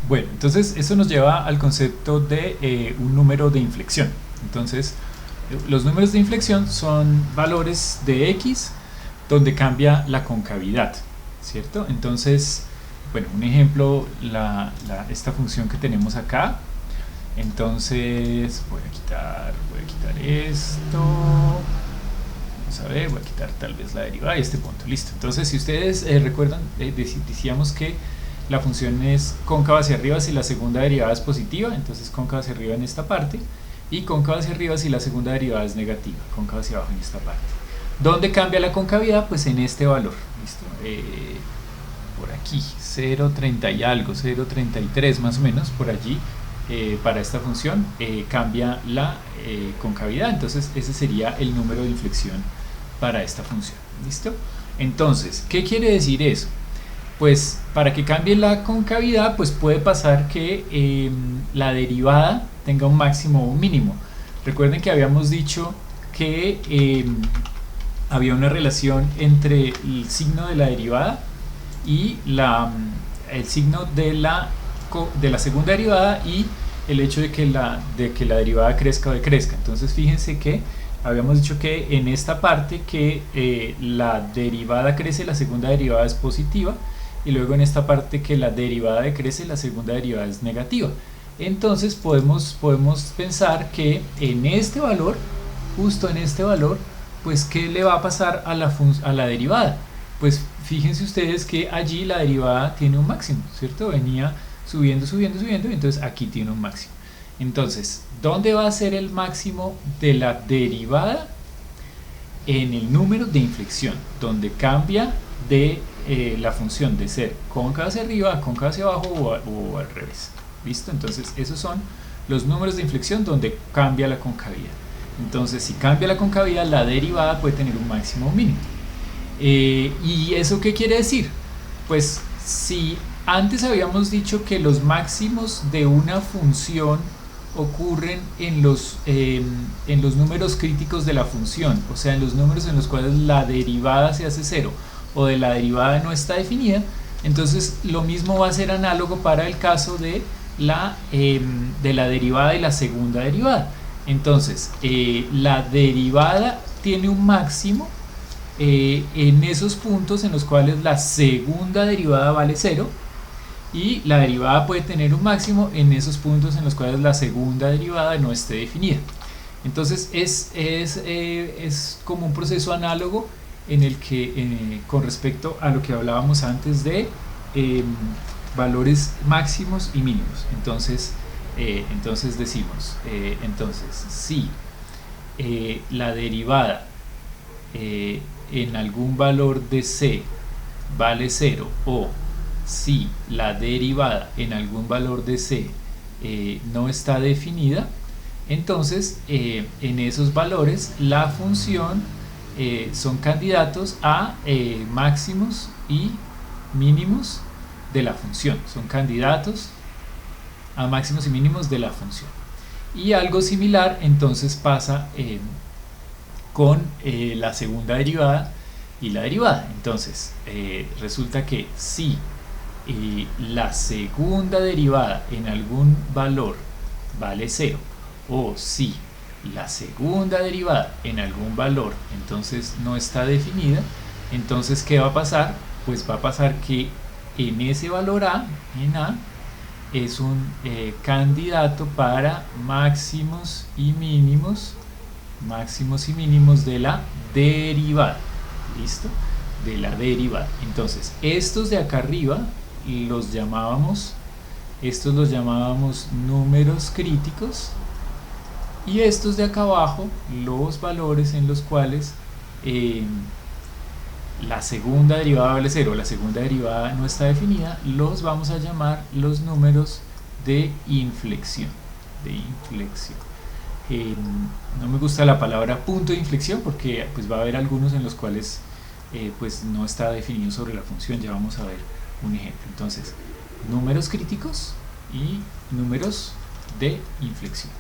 Bueno, entonces eso nos lleva al concepto de un número de inflexión. Entonces, los números de inflexión son valores de x donde cambia la concavidad, ¿cierto? Entonces, bueno, un ejemplo, esta función que tenemos acá. Entonces, voy a quitar esto. Vamos a ver, voy a quitar tal vez la derivada y este punto, listo. Entonces, si ustedes recuerdan, decíamos que la función es cóncava hacia arriba si la segunda derivada es positiva, entonces cóncava hacia arriba en esta parte, y cóncava hacia arriba si la segunda derivada es negativa, cóncava hacia abajo en esta parte. ¿Dónde cambia la concavidad? Pues en este valor, ¿listo? Por aquí, 0,30 y algo, 0,33 más o menos, por allí, para esta función cambia la concavidad, entonces ese sería el número de inflexión para esta función, ¿listo? Entonces, ¿qué quiere decir eso? Pues para que cambie la concavidad, pues puede pasar que la derivada tenga un máximo o un mínimo. Recuerden que habíamos dicho que había una relación entre el signo de la derivada y el signo de la segunda derivada y el hecho de que la derivada crezca o decrezca. Entonces fíjense que habíamos dicho que en esta parte que la derivada crece, la segunda derivada es positiva, y luego en esta parte que la derivada decrece, la segunda derivada es negativa. Entonces podemos pensar que en este valor, justo en este valor, pues ¿qué le va a pasar a la derivada? Pues fíjense ustedes que allí la derivada tiene un máximo, ¿cierto? Venía subiendo, subiendo, subiendo, y entonces aquí tiene un máximo. Entonces, ¿dónde va a ser el máximo de la derivada? En el número de inflexión, donde cambia de la función de ser cóncava hacia arriba a cóncava hacia abajo o al revés. ¿Listo? Entonces, esos son los números de inflexión donde cambia la concavidad. Entonces, si cambia la concavidad, la derivada puede tener un máximo o un mínimo. ¿Y eso qué quiere decir? Pues si antes habíamos dicho que los máximos de una función ocurren en los números críticos de la función, o sea, en los números en los cuales la derivada se hace cero o de la derivada no está definida, entonces lo mismo va a ser análogo para el caso de la derivada y la segunda derivada. Entonces, la derivada tiene un máximo en esos puntos en los cuales la segunda derivada vale 0, y la derivada puede tener un máximo en esos puntos en los cuales la segunda derivada no esté definida. Entonces es como un proceso análogo en el que con respecto a lo que hablábamos antes de valores máximos y mínimos. Entonces decimos, si la derivada en algún valor de c vale 0, o si la derivada en algún valor de c no está definida, entonces en esos valores la función son candidatos a máximos y mínimos de la función, son candidatos a máximos y mínimos de la función. Y algo similar entonces pasa con la segunda derivada y la derivada. Entonces resulta que si la segunda derivada en algún valor vale 0, o si la segunda derivada en algún valor entonces no está definida, entonces ¿qué va a pasar? Pues va a pasar que en ese valor a, en a, es un candidato para máximos y mínimos de la derivada. ¿Listo? De la derivada. Entonces, estos de acá arriba los llamábamos números críticos, y estos de acá abajo, los valores en los cuales la segunda derivada vale 0, la segunda derivada no está definida, los vamos a llamar los números de inflexión. No me gusta la palabra punto de inflexión porque pues va a haber algunos en los cuales pues no está definido sobre la función. Ya vamos a ver un ejemplo. Entonces, números críticos y números de inflexión.